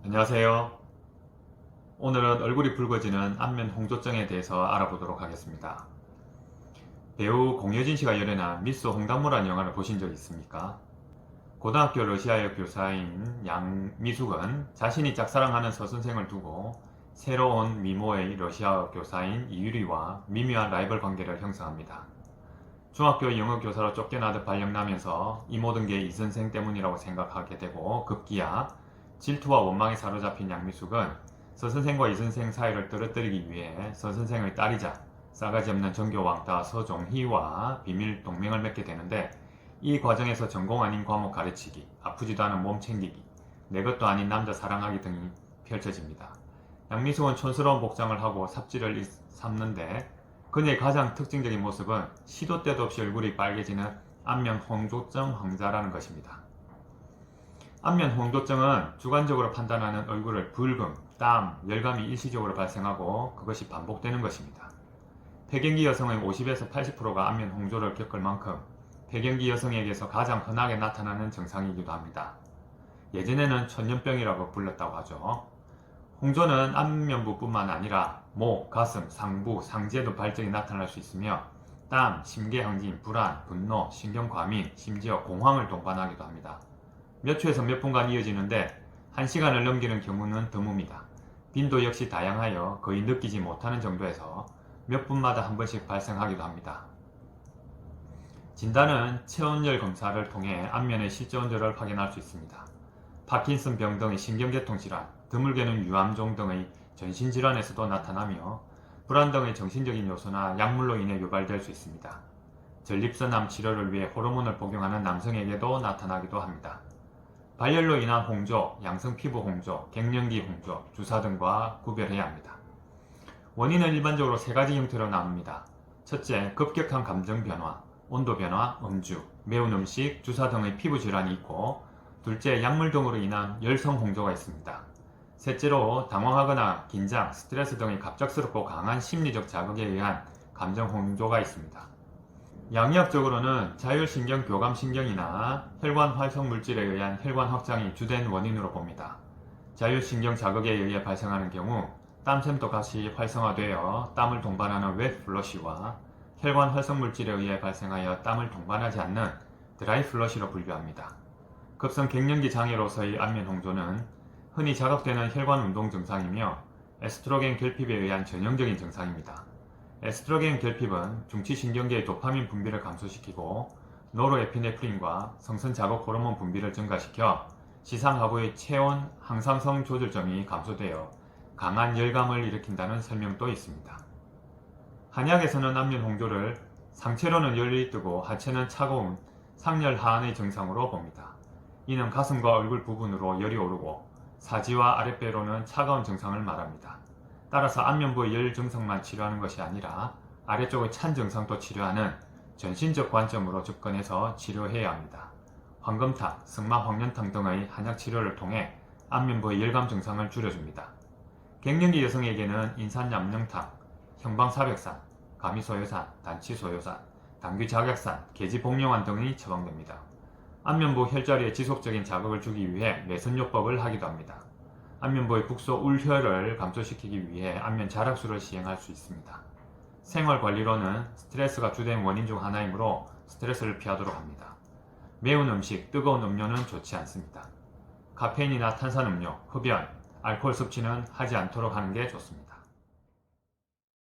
안녕하세요. 오늘은 얼굴이 붉어지는 안면 홍조증에 대해서 알아보도록 하겠습니다. 배우 공효진 씨가 열연한 미스 홍당무라는 영화를 보신 적 있습니까? 고등학교 러시아어 교사인 양미숙은 자신이 짝사랑하는 서선생을 두고 새로운 미모의 러시아어 교사인 이유리와 미묘한 라이벌 관계를 형성합니다. 중학교 영어 교사로 쫓겨나듯 발령나면서 이 모든 게 이 선생 때문이라고 생각하게 되고 급기야 질투와 원망에 사로잡힌 양미숙은 서선생과 이선생 사이를 떨어뜨리기 위해 서선생의 딸이자 싸가지 없는 전교 왕따 서종희와 비밀 동맹을 맺게 되는데 이 과정에서 전공 아닌 과목 가르치기, 아프지도 않은 몸 챙기기, 내 것도 아닌 남자 사랑하기 등이 펼쳐집니다. 양미숙은 촌스러운 복장을 하고 삽질을 삼는데 그녀의 가장 특징적인 모습은 시도 때도 없이 얼굴이 빨개지는 안면 홍조증 환자라는 것입니다. 안면 홍조증은 주관적으로 판단하는 얼굴을 붉음, 땀, 열감이 일시적으로 발생하고 그것이 반복되는 것입니다. 폐경기 여성의 50에서 80%가 안면 홍조를 겪을 만큼 폐경기 여성에게서 가장 흔하게 나타나는 증상이기도 합니다. 예전에는 천년병이라고 불렀다고 하죠. 홍조는 안면부뿐만 아니라 목, 가슴, 상부, 상지에도 발전이 나타날 수 있으며 땀, 심계항진, 불안, 분노, 신경과민, 심지어 공황을 동반하기도 합니다. 몇 초에서 몇 분간 이어지는데 1시간을 넘기는 경우는 드뭅니다. 빈도 역시 다양하여 거의 느끼지 못하는 정도에서 몇 분마다 한 번씩 발생하기도 합니다. 진단은 체온열 검사를 통해 안면의 실제 온도를 확인할 수 있습니다. 파킨슨 병 등의 신경계통 질환, 드물게는 유암종 등의 전신질환에서도 나타나며 불안 등의 정신적인 요소나 약물로 인해 유발될 수 있습니다. 전립선암 치료를 위해 호르몬을 복용하는 남성에게도 나타나기도 합니다. 발열로 인한 홍조, 양성 피부 홍조, 갱년기 홍조, 주사 등과 구별해야 합니다. 원인은 일반적으로 세 가지 형태로 나눕니다. 첫째, 급격한 감정 변화, 온도 변화, 음주, 매운 음식, 주사 등의 피부 질환이 있고 둘째, 약물 등으로 인한 열성 홍조가 있습니다. 셋째로 당황하거나 긴장, 스트레스 등의 갑작스럽고 강한 심리적 자극에 의한 감정 홍조가 있습니다. 양의학적으로는 자율신경 교감신경이나 혈관 활성 물질에 의한 혈관 확장이 주된 원인으로 봅니다. 자율신경 자극에 의해 발생하는 경우 땀샘도 같이 활성화되어 땀을 동반하는 웻 플러시와 혈관 활성 물질에 의해 발생하여 땀을 동반하지 않는 드라이 플러시로 분류합니다. 급성 갱년기 장애로서의 안면 홍조는 흔히 자극되는 혈관 운동 증상이며 에스트로겐 결핍에 의한 전형적인 증상입니다. 에스트로겐 결핍은 중추신경계의 도파민 분비를 감소시키고 노르에피네프린과 성선 자극 호르몬 분비를 증가시켜 시상하부의 체온 항상성 조절점이 감소되어 강한 열감을 일으킨다는 설명도 있습니다. 한약에서는 안면 홍조를 상체로는 열이 뜨고 하체는 차가운 상열 하한의 증상으로 봅니다. 이는 가슴과 얼굴 부분으로 열이 오르고 사지와 아랫배로는 차가운 증상을 말합니다. 따라서 안면부의 열 증상만 치료하는 것이 아니라 아래쪽의 찬 증상도 치료하는 전신적 관점으로 접근해서 치료해야 합니다. 황금탕, 승마황년탕 등의 한약 치료를 통해 안면부의 열감 증상을 줄여줍니다. 갱년기 여성에게는 인산염령탕, 형방사백산, 가미소요산, 단치소요산, 당귀작약산, 계지복용환 등이 처방됩니다. 안면부 혈자리에 지속적인 자극을 주기 위해 매선요법을 하기도 합니다. 안면부의 국소 울혈을 감소시키기 위해 안면 자락술을 시행할 수 있습니다. 생활관리로는 스트레스가 주된 원인 중 하나이므로 스트레스를 피하도록 합니다. 매운 음식, 뜨거운 음료는 좋지 않습니다. 카페인이나 탄산음료, 흡연, 알코올 섭취는 하지 않도록 하는 게 좋습니다.